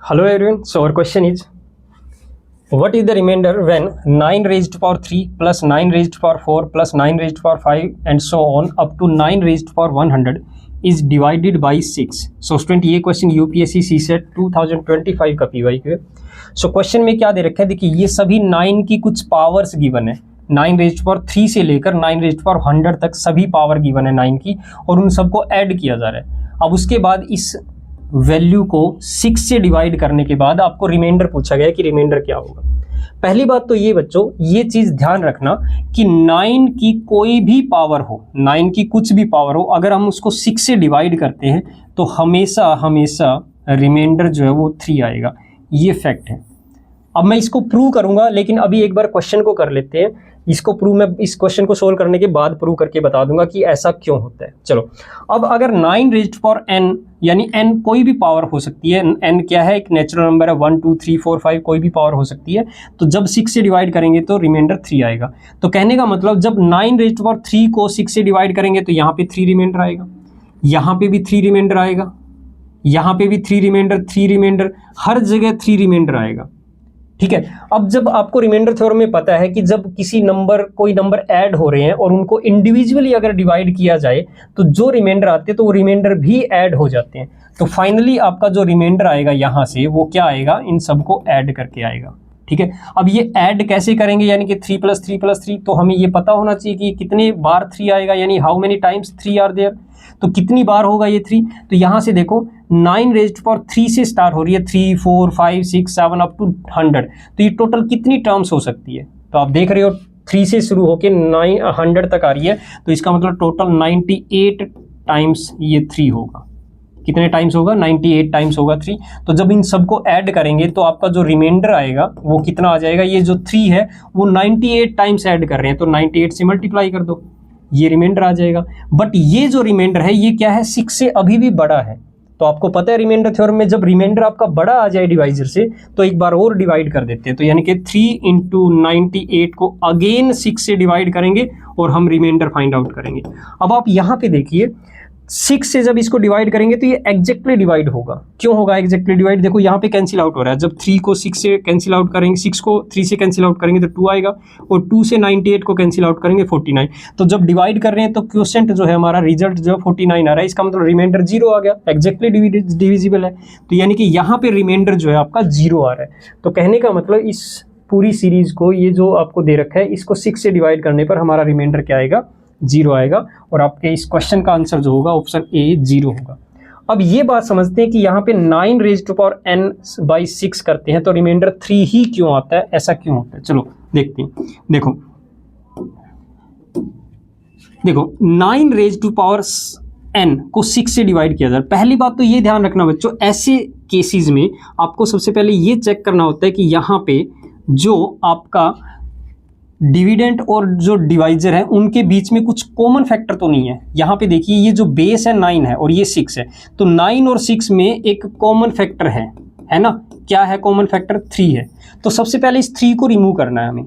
Hello everyone, so our question is, what is the remainder when 9 raised to power 3 plus 9 raised to power 4 plus 9 raised to power 5 and so on up to 9 raised to power 100 is divided by 6? So student ये question UPSC CSAT 2025 का PY है। So question में क्या दे रखा है, देखिए ये सभी 9 की कुछ पावर्स गिवन है, 9 रेज्ड टू पावर 3 से लेकर 9 रेज्ड टू पावर 100 तक सभी पावर गिवन है 9 की, और उन सबको ऐड किया जा रहा है। अब उसके बाद इस वैल्यू को 6 से डिवाइड करने के बाद आपको रिमाइंडर पूछा गया है कि रिमाइंडर क्या होगा। पहली बात तो ये बच्चों, ये चीज ध्यान रखना कि 9 की कोई भी पावर हो, 9 की कुछ भी पावर हो, अगर हम उसको 6 से डिवाइड करते हैं तो हमेशा हमेशा रिमाइंडर जो है वो 3 आएगा। ये फैक्ट है। अब मैं इसको प्रूव करूंगा, लेकिन अभी एक बार क्वेश्चन को कर लेते हैं। इसको प्रूव मैं इस क्वेश्चन को सोल्व करने के बाद प्रूव करके बता दूंगा कि ऐसा क्यों होता है। चलो, अब अगर 9 रेज्ड टू पावर n, यानी n कोई भी पावर हो सकती है, n क्या है, एक नेचुरल नंबर है, 1 2 3 4 5 कोई भी पावर हो सकती है, तो जब 6 से डिवाइड करेंगे तो रिमाइंडर 3 आएगा। तो कहने का मतलब जब 9 रेज्ड टू पावर 3 को 6 से डिवाइड करेंगे तो यहाँ पे 3 रिमाइंडर आएगा, यहाँ पे भी 3 रिमाइंडर आएगा, यहाँ पे भी 3 रिमाइंडर, हर जगह 3 रिमाइंडर आएगा। ठीक है। अब जब आपको रिमाइंडर थ्योरम में पता है कि जब किसी नंबर कोई नंबर ऐड हो रहे हैं और उनको इंडिविजुअली अगर डिवाइड किया जाए तो जो रिमाइंडर आते हैं तो वो रिमाइंडर भी ऐड हो जाते हैं। तो फाइनली आपका जो रिमाइंडर आएगा यहाँ से वो क्या आएगा, इन सबको ऐड करके आएगा। ठीक है। अब ये ऐड कैसे करेंगे, यानी कि 3 + 3 + 3, तो हमें ये पता होना चाहिए कि कितने बार 3 आएगा, यानी how many times 3 are there, तो कितनी बार होगा ये 3। तो यहाँ से देखो 9 रेज्ड टू पावर 3 से स्टार्ट हो रही है, 3 4 5 6 7 अप टू 100, तो ये टोटल कितनी टर्म्स हो सकती है। तो आप देख रहे हो 3 से शुरू होकर 100 तक आ रही है, तो इसका मतलब टोटल 98 टाइम्स ये 3 होगा। कितने टाइम्स होगा, 98 टाइम्स होगा 3। तो जब इन सबको ऐड करेंगे तो आपका जो रिमाइंडर आएगा वो कितना आ जाएगा, ये जो 3 है वो 98 टाइम्स ऐड कर रहे हैं, तो 98 से मल्टीप्लाई कर दो, ये रिमाइंडर आ जाएगा। बट ये जो रिमाइंडर है ये क्या है, 6 से अभी भी बड़ा है। तो आपको पता है रिमाइंडर थ्योरम में जब रिमाइंडर आपका बड़ा आ जाए डिवाइजर से तो एक बार और डिवाइड कर देते हैं, तो यानी कि 3 × 98 को अगेन 6 से डिवाइड करेंगे और हम रिमाइंडर फाइंड आउट करेंगे। अब आप यहाँ पे देखिए 6 से जब इसको डिवाइड करेंगे तो ये एग्जैक्टली डिवाइड होगा। क्यों होगा एग्जैक्टली डिवाइड, देखो यहाँ पे कैंसिल आउट हो रहा है। जब 3 को 6 से कैंसिल आउट करेंगे, 6 को 3 से कैंसिल आउट करेंगे तो 2 आएगा, और 2 से 98 को कैंसिल आउट करेंगे 49। तो जब डिवाइड कर रहे हैं तो क्वोशेंट जो है हमारा, रिजल्ट जो 49 आ रहा है, इसका मतलब रिमाइंडर 0 आ गया, एग्जैक्टली डिविजिबल है। तो यानी कि यहाँ पे रिमाइंडर जो है आपका 0 आ रहा है। तो कहने का मतलब इस पूरी सीरीज को, ये जो आपको दे रखा है, इसको 6 से डिवाइड करने पर हमारा रिमाइंडर क्या आएगा, 0 आएगा, और आपके इस क्वेश्चन का आंसर जो होगा ऑप्शन ए 0 होगा। अब ये बात समझते हैं कि यहाँ पे 9 रेज्ड टू पावर n/6 करते हैं तो रिमाइंडर 3 ही क्यों आता है, ऐसा क्यों होता है। चलो देखते हैं। देखो 9 रेज्ड टू पावर n को 6 से डिवाइड किया जाए। पहली बात तो ये ध्यान रखना बच्चों, ऐसे केसेस में आपको सबसे पहले ये चेक करना होता है कि यहाँ पे जो आपका डिविडेंड और जो डिवाइजर है उनके बीच में कुछ कॉमन फैक्टर तो नहीं है। यहाँ पे देखिए ये जो बेस है 9 है और ये 6 है, तो 9 और 6 में एक कॉमन फैक्टर है ना। क्या है कॉमन फैक्टर, 3 है। तो सबसे पहले इस 3 को रिमूव करना है हमें।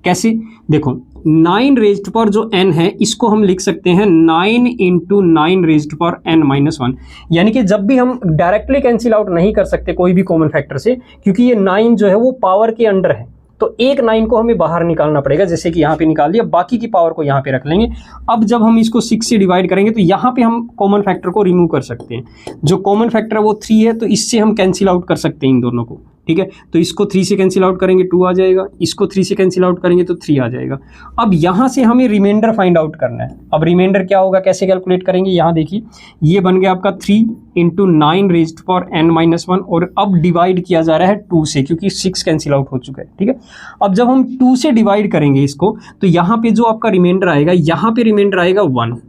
कैसे, देखो 9 रेज्ड टू पावर जो n है इसको हम लिख सकते हैं 9 × 9 रेज्ड टू पावर n-1, यानी कि जब भी हम डायरेक्टली कैंसिल आउट नहीं कर सकते कोई भी कॉमन फैक्टर से, क्योंकि ये 9 जो है वो पावर के अंडर है, तो एक 9 को हमें बाहर निकालना पड़ेगा, जैसे कि यहाँ पे निकाल दिया, बाकी की पावर को यहाँ पे रख लेंगे। अब जब हम इसको 6 से डिवाइड करेंगे तो यहाँ पे हम कॉमन फैक्टर को रिमूव कर सकते हैं। जो कॉमन फैक्टर है वो 3 है, तो इससे हम कैंसिल आउट कर सकते हैं इन दोनों को। ठीक है, तो इसको 3 से कैंसिल आउट करेंगे 2 आ जाएगा, इसको 3 से कैंसिल आउट करेंगे तो 3 आ जाएगा। अब यहाँ से हमें रिमाइंडर फाइंड आउट करना है। अब रिमाइंडर क्या होगा, कैसे कैलकुलेट करेंगे, यहाँ देखिए ये बन गया आपका 3 × 9 रेज्ड टू पावर n-1, और अब डिवाइड किया जा रहा है 2 से, क्योंकि 6 कैंसिल आउट हो चुका है। ठीक है, अब जब हम 2 से डिवाइड करेंगे इसको तो यहाँ पे जो आपका रिमाइंडर आएगा, यहाँ पे रिमाइंडर आएगा 1।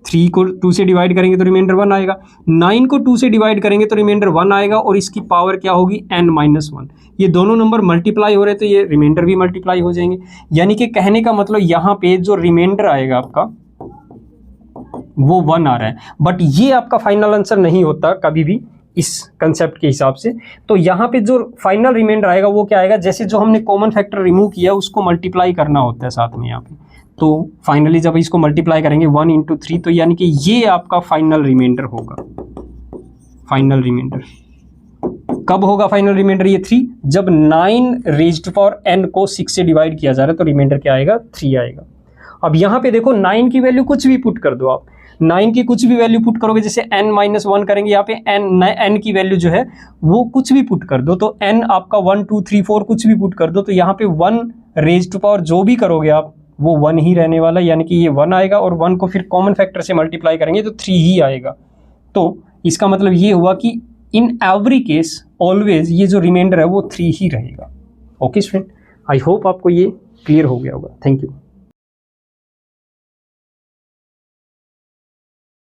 3 को 2 से डिवाइड करेंगे तो रिमाइंडर 1 आएगा, 9 को 2 से डिवाइड करेंगे तो रिमाइंडर 1 आएगा, और इसकी पावर क्या होगी, n-1। ये दोनों नंबर मल्टीप्लाई हो रहे हैं तो ये रिमाइंडर भी मल्टीप्लाई हो जाएंगे। यानी कि कहने का मतलब यहाँ पे जो रिमाइंडर आएगा आपका वो 1 आ रहा है, बट ये आपका फाइनल आंसर नहीं होता कभी भी इस कंसेप्ट के हिसाब से। तो यहाँ पे जो फाइनल रिमाइंडर आएगा वो क्या आएगा, जैसे जो हमने कॉमन फैक्टर रिमूव किया उसको मल्टीप्लाई करना होता है साथ में यहाँ पे। तो फाइनली जब इसको मल्टीप्लाई करेंगे 1 × 3, तो यानी कि ये आपका फाइनल रिमाइंडर होगा, फाइनल रिमाइंडर। कब होगा फाइनल रिमाइंडर ये 3, जब 9 रेज्ड पावर n को 6 से डिवाइड किया जा रहा है, तो रिमाइंडर क्या आएगा 3 आएगा। अब यहाँ पे देखो 9 की वैल्यू कुछ भी पुट कर दो आप, 9 की कुछ भी वैल्यू पुट करोगे, जैसे n-1 करेंगे यहाँ पे n की वैल्यू जो है वो कुछ भी पुट कर दो, तो n आपका 1 2 3 4 कुछ भी पुट कर दो, तो यहाँ पे 1 रेज्ड पावर जो भी करोगे आप वो 1 ही रहने वाला, यानी कि ये 1 आएगा, और 1 को फिर कॉमन फैक्टर से मल्टीप्लाई करेंगे तो 3 ही आएगा। तो इसका मतलब ये हुआ कि इन एवरी केस ऑलवेज ये जो रिमाइंडर है वो 3 ही रहेगा। ओके स्टूडेंट, आई होप आपको ये क्लियर हो गया होगा। Thank you.